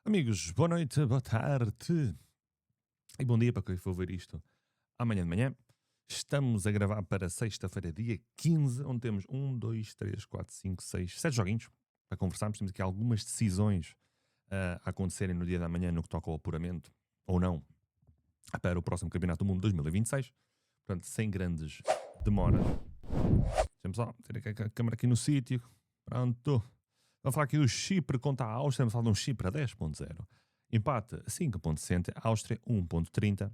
Amigos, boa noite, boa tarde e bom dia para quem for ver isto amanhã de manhã. Estamos a gravar para sexta-feira, dia 15, onde temos 7 joguinhos para conversarmos. Temos aqui algumas decisões a acontecerem no dia da manhã no que toca ao apuramento, ou não, para o próximo Campeonato do Mundo 2026. Portanto, sem grandes demoras. Deixa-me só ter a câmera aqui no sítio. Pronto. Vamos falar aqui do Chipre contra a Áustria. Vamos falar de um Chipre a 10.0. Empate 5.60. Áustria 1.30.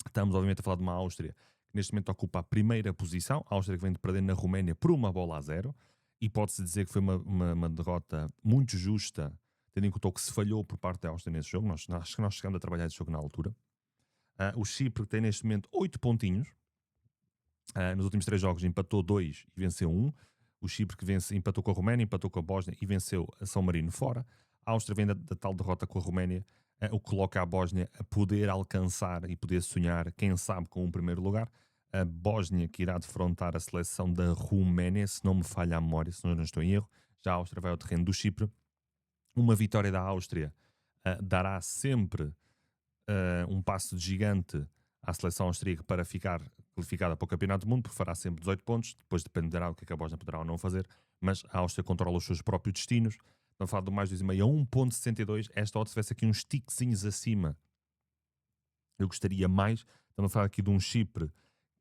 Estamos, obviamente, a falar de uma Áustria que neste momento ocupa a primeira posição. A Áustria que vem de perder na Roménia por 1-0. E pode-se dizer que foi uma derrota muito justa, tendo em conta o que se falhou por parte da Áustria nesse jogo. Acho que nós chegamos a trabalhar esse jogo na altura. O Chipre tem neste momento 8 pontinhos. Nos últimos 3 jogos empatou 2 e venceu 1. O Chipre que empatou com a Roménia, empatou com a Bósnia e venceu a São Marino fora. A Áustria vem da tal derrota com a Roménia, o que coloca a Bósnia a poder alcançar e poder sonhar, quem sabe, com um primeiro lugar. A Bósnia que irá defrontar a seleção da Roménia, se não me falha a memória, se não estou em erro. Já a Áustria vai ao terreno do Chipre. Uma vitória da Áustria dará sempre um passo de gigante à seleção austríaca para ficar qualificada para o Campeonato do Mundo, porque fará sempre 18 pontos, depois dependerá do que a Bósnia poderá ou não fazer, mas a Áustria controla os seus próprios destinos. Estamos a falar do mais 2,5 a 1.62, esta odd se tivesse aqui uns tiquezinhos acima, eu gostaria mais. Estamos a falar aqui de um Chipre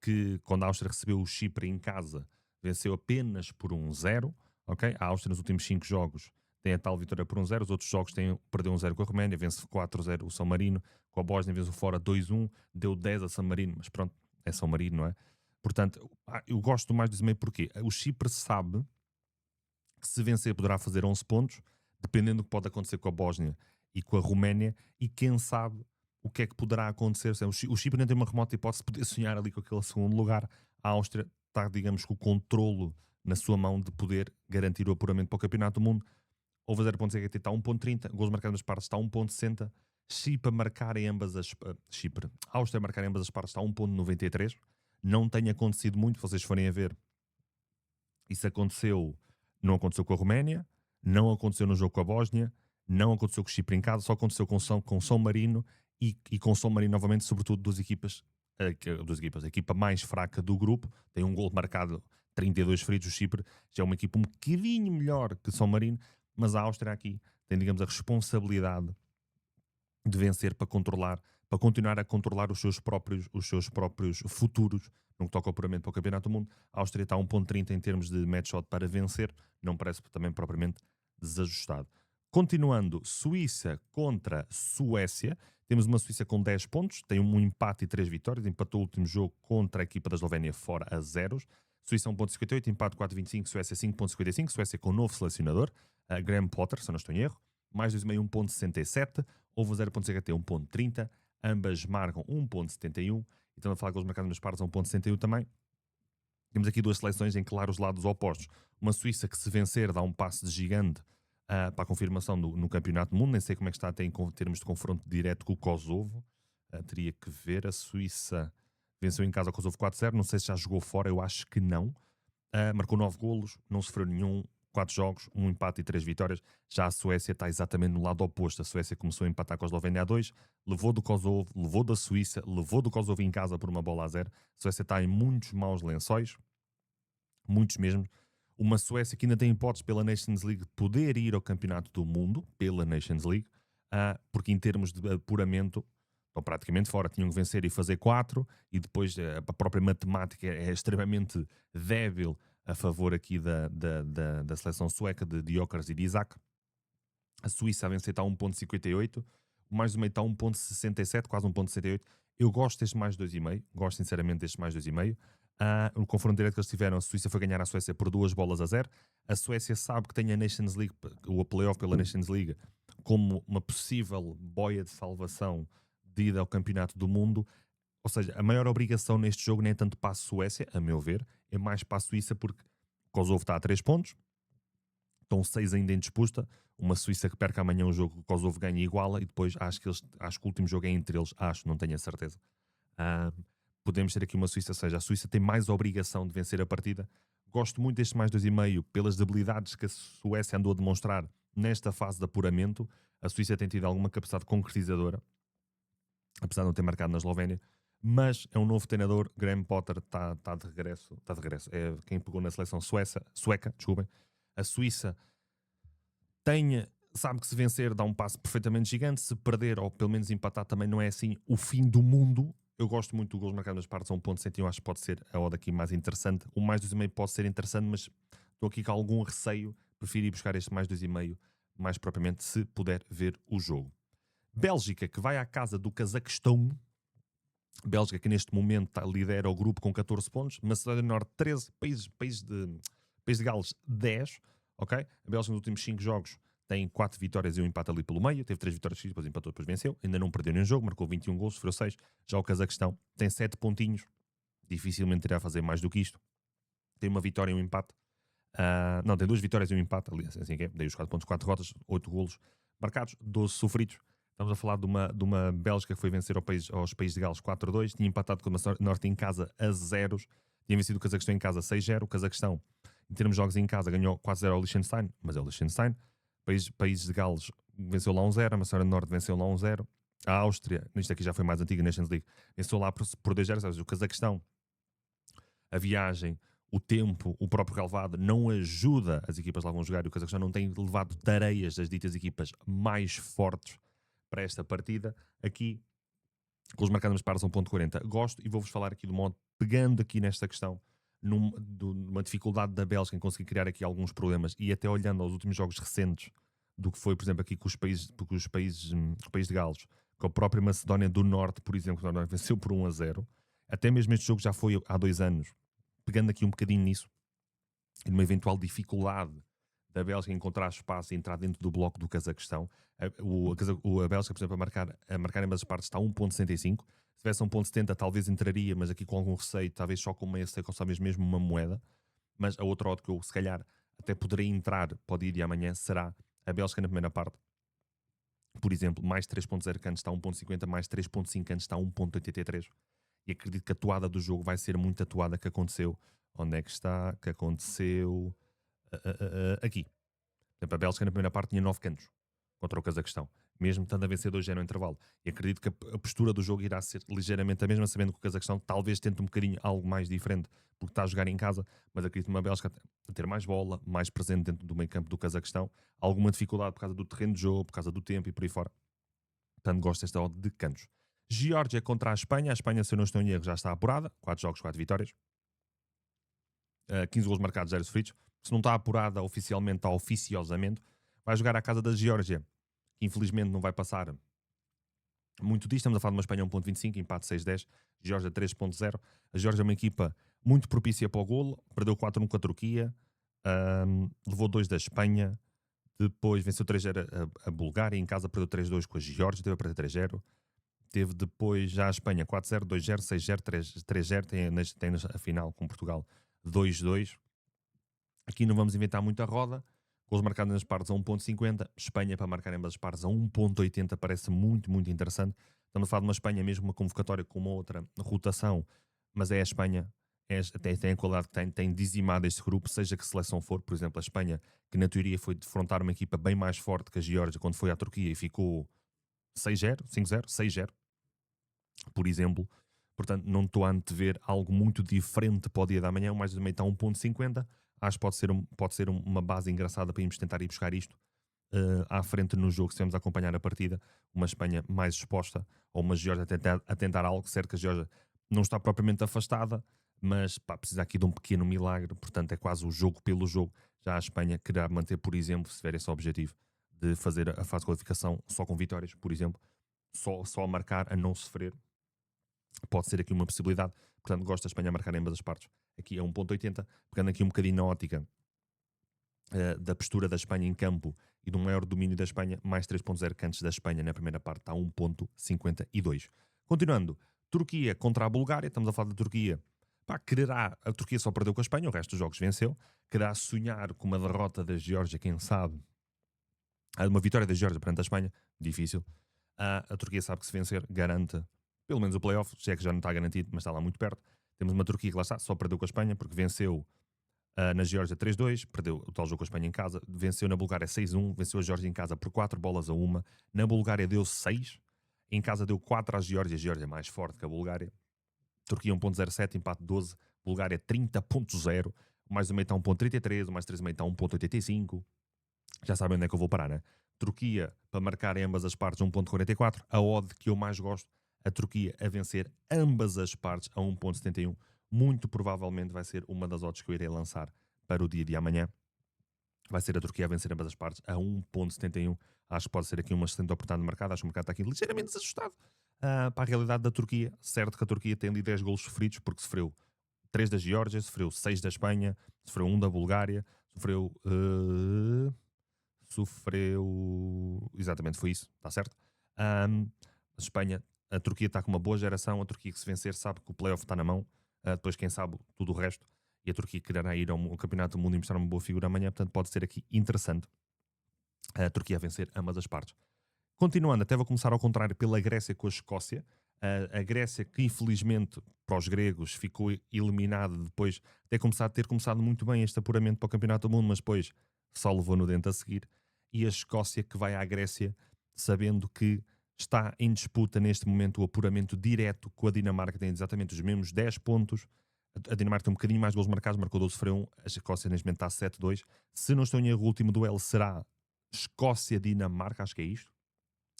que, quando a Áustria recebeu o Chipre em casa, venceu apenas por 1-0, ok? A Áustria nos últimos 5 jogos tem a tal vitória por 1-0, os outros jogos perdeu 1-0 com a Roménia, vence 4-0 o São Marino, com a Bósnia vence fora 2-1, deu 10 a São Marino, mas pronto, é São Marino, não é? Portanto, eu gosto do mais do meio porque o Chipre sabe que se vencer poderá fazer 11 pontos, dependendo do que pode acontecer com a Bósnia e com a Roménia, e quem sabe o que é que poderá acontecer. O Chipre não tem uma remota hipótese de poder sonhar ali com aquele segundo lugar. A Áustria está, digamos, com o controlo na sua mão de poder garantir o apuramento para o Campeonato do Mundo. Over 0.CGT está a 1.30, gols marcados nas partes está a 1.60, Chipre a marcar em ambas as a Áustria a marcar em ambas as partes está a 1.93. Não tem acontecido muito, se vocês forem a ver. Isso não aconteceu com a Roménia, não aconteceu no jogo com a Bósnia, não aconteceu com o Chipre em casa, só aconteceu com São Marino e com São Marino novamente, sobretudo duas equipas, a equipa mais fraca do grupo, tem um gol marcado, 32 feridos. O Chipre já é uma equipa um bocadinho melhor que São Marino, mas a Áustria aqui tem, digamos, a responsabilidade de vencer para continuar a controlar os seus próprios futuros no que toca ao apuramento para o Campeonato do Mundo. A Áustria está a 1.30 em termos de match shot para vencer, não parece também propriamente desajustado. Continuando, Suíça contra Suécia. Temos uma Suíça com 10 pontos, tem um empate e 3 vitórias, empatou o último jogo contra a equipa da Eslovénia fora a 0. Suíça 1.58, empate 4.25, Suécia 5.55, Suécia com um novo selecionador, Graham Potter, se eu não estou em erro, mais 2,5 1.67, houve 0.CGT 1.30, ambas marcam 1.71, e estamos a falar com os marcados nas partes a 1.61 também. Temos aqui duas seleções em claros lados opostos. Uma Suíça que, se vencer, dá um passo de gigante para a confirmação no Campeonato do Mundo. Nem sei como é que está até em termos de confronto direto com o Kosovo. Teria que ver. A Suíça venceu em casa o Kosovo 4-0. Não sei se já jogou fora, eu acho que não. Marcou 9 golos, não sofreu nenhum. 4 jogos, um empate e 3 vitórias. Já a Suécia está exatamente no lado oposto. A Suécia começou a empatar com a Eslovénia a 2, levou do Kosovo, levou da Suíça, levou do Kosovo em casa por 1-0. A Suécia está em muitos maus lençóis, muitos mesmo. Uma Suécia que ainda tem hipóteses pela Nations League de poder ir ao Campeonato do Mundo, pela Nations League, porque em termos de apuramento estão praticamente fora, tinham que vencer e fazer 4, e depois a própria matemática é extremamente débil a favor aqui da seleção sueca, de Gyökeres e de Isaac. A Suíça a vencer está a 1.58, o mais do meio está a 1.67, quase 1.68. Eu gosto deste mais 2,5, gosto sinceramente deste mais 2,5. No confronto direto que eles tiveram, a Suíça foi ganhar a Suécia por 2-0. A Suécia sabe que tem a Nations League, o playoff pela Nations League, como uma possível boia de salvação de ida ao Campeonato do Mundo. Ou seja, a maior obrigação neste jogo nem é tanto para a Suécia, a meu ver, é mais para a Suíça, porque Kosovo está a 3 pontos, estão 6 ainda em disputa. Uma Suíça que perca amanhã o jogo, o Kosovo ganha e iguala, e depois acho que o último jogo é entre eles, não tenho a certeza. Podemos ter aqui uma Suíça, ou seja, a Suíça tem mais obrigação de vencer a partida. Gosto muito deste mais 2,5 pelas debilidades que a Suécia andou a demonstrar nesta fase de apuramento, a Suíça tem tido alguma capacidade concretizadora, apesar de não ter marcado na Eslovénia, mas é um novo treinador. Graham Potter está de regresso. Está de regresso. É quem pegou na seleção sueca, desculpem. A Suíça sabe que se vencer dá um passo perfeitamente gigante. Se perder ou pelo menos empatar também não é assim o fim do mundo. Eu gosto muito do gols marcados nas partes a 1.71. Acho que pode ser a odd aqui mais interessante. O mais 2,5 pode ser interessante, mas estou aqui com algum receio. Prefiro ir buscar este mais 2,5 mais propriamente se puder ver o jogo. Bélgica, que vai à casa do Cazaquistão. Bélgica, que neste momento lidera o grupo com 14 pontos. Macedónia do Norte, 13. País de Gales, 10. Okay? A Bélgica nos últimos 5 jogos tem 4 vitórias e um empate ali pelo meio. Teve 3 vitórias seguidas, depois empatou, depois venceu. Ainda não perdeu nenhum jogo, marcou 21 gols, sofreu 6. Já o Cazaquistão tem 7 pontinhos. Dificilmente irá fazer mais do que isto. Tem uma vitória e um empate. Não, tem 2 vitórias e um empate. Ali, assim que é. Dei os 4 pontos, 4 derrotas, 8 golos marcados, 12 sofridos. Estamos a falar de uma Bélgica que foi vencer aos Países de Gales 4-2, tinha empatado com o Norte em casa a 0, tinha vencido o Cazaquistão em casa 6-0. O Cazaquistão, em termos de jogos em casa, ganhou 4-0 ao Liechtenstein, mas é o Liechtenstein. Países de Gales venceu lá 1-0, a Macedónia do Norte venceu lá 1-0. A Áustria, isto aqui já foi mais antiga, Nations League, venceu lá por 2-0. O Cazaquistão, a viagem, o tempo, o próprio relevado não ajuda as equipas lá vão jogar, e o Cazaquistão não tem levado tareias das ditas equipas mais fortes para esta partida. Aqui, com os marcados nas pares 1.40. Gosto e vou-vos falar aqui do modo, pegando aqui nesta questão, numa dificuldade da Bélgica em conseguir criar aqui alguns problemas, e até olhando aos últimos jogos recentes do que foi, por exemplo, aqui com os países de Gales, com a própria Macedónia do Norte, por exemplo, que o venceu por 1-0. Até mesmo este jogo já foi há 2 anos. Pegando aqui um bocadinho nisso, e numa eventual dificuldade da Bélgica encontrar espaço e entrar dentro do bloco do Cazaquistão. A Bélgica, por exemplo, a marcar em ambas as partes está a 1.65. Se tivesse 1.70 talvez entraria, mas aqui com algum receio, talvez só com meia seca ou talvez mesmo uma moeda. Mas a outra odd que eu, se calhar, até poderei entrar, pode ir de amanhã, será a Bélgica na primeira parte. Por exemplo, mais 3.0 cantos está a 1.50, mais 3.5 cantos está a 1.83. E acredito que a toada do jogo vai ser muito a toada que aconteceu. Onde é que está? Que aconteceu aqui. Por exemplo, a Bélgica na primeira parte tinha 9 cantos contra o Cazaquistão, mesmo estando a vencer 2-0 no intervalo. E acredito que a postura do jogo irá ser ligeiramente a mesma, sabendo que o Cazaquistão talvez tente um bocadinho algo mais diferente, porque está a jogar em casa, mas acredito numa Bélgica a ter mais bola, mais presente dentro do meio campo do Cazaquistão, alguma dificuldade por causa do terreno de jogo, por causa do tempo e por aí fora. Portanto, gosto desta odd de cantos. Geórgia contra a Espanha. A Espanha, se eu não estou em erro, já está apurada. 4 jogos, 4 vitórias. 15 gols marcados, 0 sofridos. Se não está apurada oficialmente, está oficiosamente. Vai jogar à casa da Geórgia, que infelizmente não vai passar muito disto. Estamos a falar de uma Espanha 1.25, empate 6-10. Geórgia 3.0. A Geórgia é uma equipa muito propícia para o golo. Perdeu 4-1 com a Turquia. Levou 2 da Espanha. Depois venceu 3-0 a Bulgária. Em casa perdeu 3-2 com a Geórgia. Teve a perder 3-0. Teve depois já a Espanha 4-0, 2-0, 6-0, 3-0. Tem a final com Portugal 2-2. Aqui não vamos inventar muito a roda. Gols marcados nas partes a 1.50. Espanha para marcar ambas as partes a 1.80 parece muito, muito interessante. Estamos a falar de uma Espanha mesmo, uma convocatória com uma outra rotação, mas é a Espanha, tem a qualidade que tem dizimado este grupo, seja que seleção for. Por exemplo, a Espanha, que na teoria foi defrontar uma equipa bem mais forte que a Geórgia quando foi à Turquia e ficou 6-0, 5-0, 6-0, por exemplo. Portanto, não estou a antever algo muito diferente para o dia da manhã. O mais do meio está a 1.50. Acho que pode ser uma base engraçada para irmos tentar ir buscar isto à frente no jogo, se vamos acompanhar a partida. Uma Espanha mais exposta, ou uma Geórgia a tentar algo. Certo que a Geórgia não está propriamente afastada, mas precisa aqui de um pequeno milagre. Portanto, é quase o jogo pelo jogo. Já a Espanha quererá manter, por exemplo, se tiver esse objetivo, de fazer a fase de qualificação só com vitórias, por exemplo, só a marcar, a não sofrer. Pode ser aqui uma possibilidade. Portanto, gosto da Espanha a marcar em ambas as partes. Aqui é 1.80, pegando aqui um bocadinho na ótica da postura da Espanha em campo e do maior domínio da Espanha, mais 3.0 cantos da Espanha na primeira parte, está a 1.52. Continuando, Turquia contra a Bulgária. Estamos a falar da Turquia. A Turquia só perdeu com a Espanha, o resto dos jogos venceu. Querá sonhar com uma derrota da Geórgia, quem sabe. Uma vitória da Geórgia perante a Espanha, difícil. A Turquia sabe que se vencer, garante pelo menos o playoff, se é que já não está garantido, mas está lá muito perto. Temos uma Turquia que lá está, só perdeu com a Espanha, porque venceu Na Geórgia 3-2, perdeu o tal jogo com a Espanha em casa, venceu na Bulgária 6-1, venceu a Geórgia em casa por 4-1, na Bulgária deu 6, em casa deu 4 à Geórgia, a Geórgia é mais forte que a Bulgária, Turquia 1.07, empate 12, Bulgária 30.0, o mais do meio está 1.33, o mais 3 do meio está 1.85, já sabem onde é que eu vou parar, né? Turquia, para marcar em ambas as partes, 1.44, a odd que eu mais gosto, a Turquia a vencer ambas as partes a 1.71, muito provavelmente vai ser uma das odds que eu irei lançar para o dia de amanhã. Vai ser a Turquia a vencer ambas as partes a 1.71. Acho que pode ser aqui uma excelente oportunidade de mercado. Acho que o mercado está aqui ligeiramente desajustado para a realidade da Turquia. Certo que a Turquia tem ali 10 golos sofridos, porque sofreu 3 da Geórgia, sofreu 6 da Espanha, sofreu 1 da Bulgária, sofreu... Exatamente, foi isso, está certo? A Espanha, a Turquia está com uma boa geração, a Turquia que se vencer sabe que o playoff está na mão, depois quem sabe tudo o resto, e a Turquia quererá ir ao Campeonato do Mundo e mostrar uma boa figura amanhã, portanto pode ser aqui interessante a Turquia a vencer ambas as partes. Continuando, até vou começar ao contrário pela Grécia com a Escócia. A Grécia, que infelizmente para os gregos ficou eliminada depois de ter começado muito bem este apuramento para o Campeonato do Mundo, mas depois só levou no dente a seguir. E a Escócia que vai à Grécia sabendo que está em disputa neste momento o apuramento direto com a Dinamarca, tem exatamente os mesmos 10 pontos. A Dinamarca tem um bocadinho mais gols marcados, marcou 12-1, a Escócia neste momento está 7-2. Se não estou em erro, o último duelo será Escócia-Dinamarca, acho que é isto.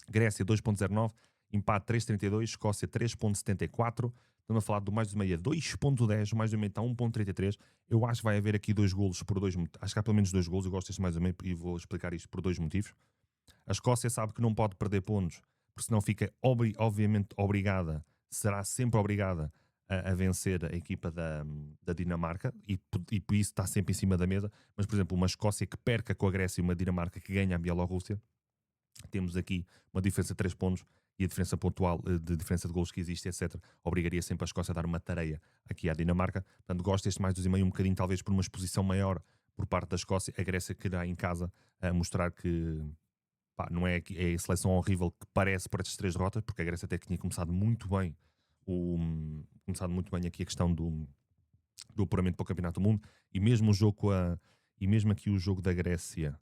Grécia 2.09, empate 3.32, Escócia 3.74. Estamos a falar do mais do meio a 2.10, o mais do meio está 1.33. Eu acho que vai haver aqui 2 golos por 2 motivos. Acho que há pelo menos 2 golos, eu gosto deste mais do meio e vou explicar isto por 2 motivos. A Escócia sabe que não pode perder pontos, porque senão fica obviamente obrigada, será sempre obrigada a vencer a equipa da Dinamarca e por isso está sempre em cima da mesa. Mas, por exemplo, uma Escócia que perca com a Grécia e uma Dinamarca que ganha a Bielorrússia, temos aqui uma diferença de 3 pontos e a diferença pontual de diferença de golos que existe, etc., obrigaria sempre a Escócia a dar uma tarefa aqui à Dinamarca. Portanto, gosto deste mais 2,5 um bocadinho, talvez por uma exposição maior por parte da Escócia. A Grécia querá em casa a mostrar que não é a seleção horrível que parece por estas 3 derrotas, porque a Grécia até que tinha começado muito bem aqui a questão do apuramento para o Campeonato do Mundo, e mesmo o jogo e mesmo aqui o jogo da Grécia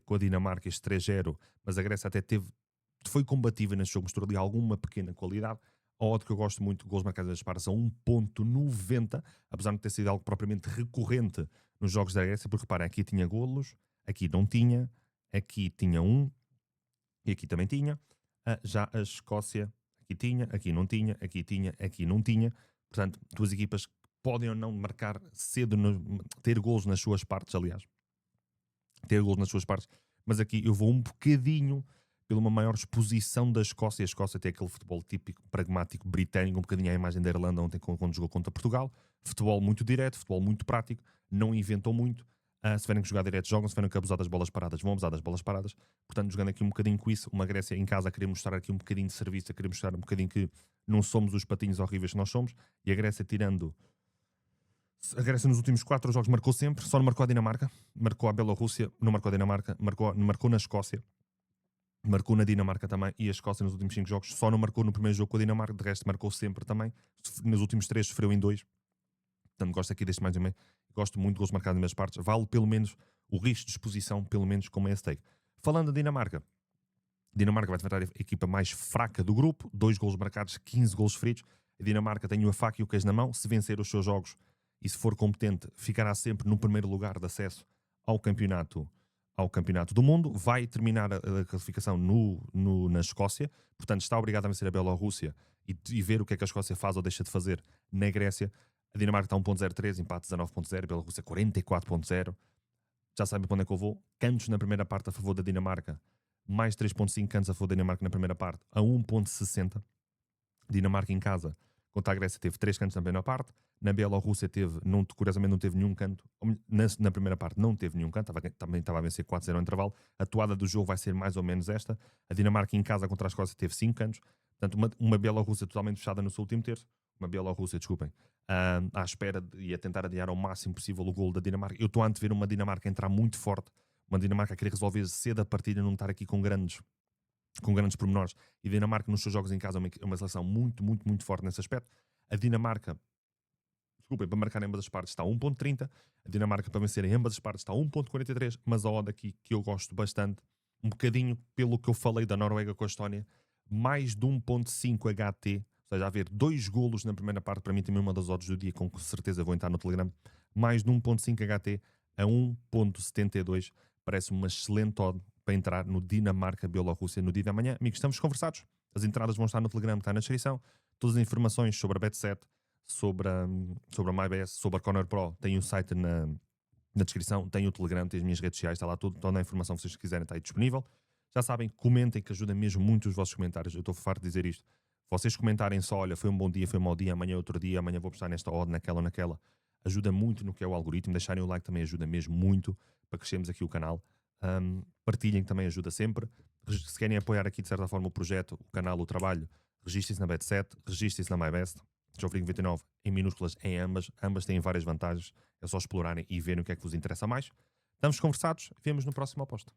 com a Dinamarca, este 3-0, mas a Grécia até foi combativa neste jogo, mostrou ali alguma pequena qualidade. A odd que eu gosto muito, gols marcados das pares a 1.90, apesar de não ter sido algo propriamente recorrente nos jogos da Grécia, porque reparem, aqui tinha golos, aqui não tinha, aqui tinha 1 e aqui também tinha. Já a Escócia, aqui tinha, aqui não tinha, aqui tinha, aqui não tinha. Portanto, duas equipas que podem ou não marcar cedo, ter golos nas suas partes, aliás. Ter golos nas suas partes, mas aqui eu vou um bocadinho pela uma maior exposição da Escócia. A Escócia tem aquele futebol típico, pragmático, britânico, um bocadinho à imagem da Irlanda ontem quando jogou contra Portugal. Futebol muito direto, futebol muito prático, não inventou muito. Se tiverem que jogar direto, jogam. Se tiverem que abusar das bolas paradas, vão abusar das bolas paradas. Portanto, jogando aqui um bocadinho com isso, uma Grécia em casa a querer mostrar aqui um bocadinho de serviço, a querer mostrar um bocadinho que não somos os patinhos horríveis que nós somos. E a Grécia tirando... A Grécia nos últimos 4 jogos marcou sempre, só não marcou a Dinamarca, marcou a Bielorrússia, não marcou a Dinamarca, marcou na Escócia, marcou na Dinamarca também, e a Escócia nos últimos 5 jogos só não marcou no primeiro jogo com a Dinamarca, de resto marcou sempre também. Nos últimos 3 sofreu em 2, portanto gosto aqui deste mais ou menos, gosto muito de gols marcados nas partes, vale pelo menos o risco de exposição, pelo menos como é esse take. Falando da Dinamarca vai enfrentar a equipa mais fraca do grupo, 2 gols marcados, 15 gols feridos. A Dinamarca tem a faca e o queijo na mão, se vencer os seus jogos e se for competente, ficará sempre no primeiro lugar de acesso ao campeonato do mundo. Vai terminar a classificação na Escócia, portanto está obrigado a vencer a Bielorrússia e ver o que é que a Escócia faz ou deixa de fazer na Grécia. A Dinamarca está 1.03, empate 19.0, a Bielorrússia 44.0. Já sabem para onde é que eu vou. Cantos na primeira parte a favor da Dinamarca, mais 3.5 cantos a favor da Dinamarca na primeira parte, a 1.60. Dinamarca em casa contra a Grécia teve 3 cantos na primeira parte. Na Bielorrússia curiosamente não teve nenhum canto. Na primeira parte não teve nenhum canto, também estava a vencer 4-0 no intervalo. A toada do jogo vai ser mais ou menos esta. A Dinamarca em casa contra a Escócia teve 5 cantos. Portanto, uma Bielorrússia totalmente fechada no seu último terço. Uma Bielorrússia, desculpem, à espera e a tentar adiar ao máximo possível o golo da Dinamarca. Eu estou a antever uma Dinamarca entrar muito forte, uma Dinamarca a querer resolver cedo a partida e não estar aqui com grandes pormenores. E a Dinamarca nos seus jogos em casa é uma seleção muito, muito, muito forte nesse aspecto. A Dinamarca, Desculpem, para marcar em ambas as partes está a 1.30. A Dinamarca para vencer em ambas as partes está a 1.43. Mas a odd aqui que eu gosto bastante, um bocadinho pelo que eu falei da Noruega com a Estónia, mais de 1.5 HT, ou seja, haver 2 golos na primeira parte, para mim também uma das odds do dia, com certeza vou entrar no Telegram, mais de 1.5 HT a 1.72, parece uma excelente odd para entrar no Dinamarca-Bielorrússia no dia da manhã. Amigos, estamos conversados, as entradas vão estar no Telegram, está na descrição, todas as informações sobre a Bet7, sobre a MyBS, sobre a Corner Pro, tem o site na descrição, tem o Telegram, tem as minhas redes sociais, está lá tudo, toda a informação que vocês quiserem está aí disponível. Já sabem, comentem, que ajuda mesmo muito os vossos comentários. Eu estou farto de dizer isto. Vocês comentarem só, olha, foi um bom dia, foi um mau dia, amanhã é outro dia, amanhã vou postar nesta odd, naquela ou naquela. Ajuda muito no que é o algoritmo. Deixarem o like também ajuda mesmo muito para crescermos aqui o canal. Partilhem, também ajuda sempre. Se querem apoiar aqui de certa forma o projeto, o canal, o trabalho, registrem-se na Bet7, registrem-se na MyBest. Jovem 29 em minúsculas em ambas. Ambas têm várias vantagens. É só explorarem e verem o que é que vos interessa mais. Estamos conversados. Vemos no próximo aposta.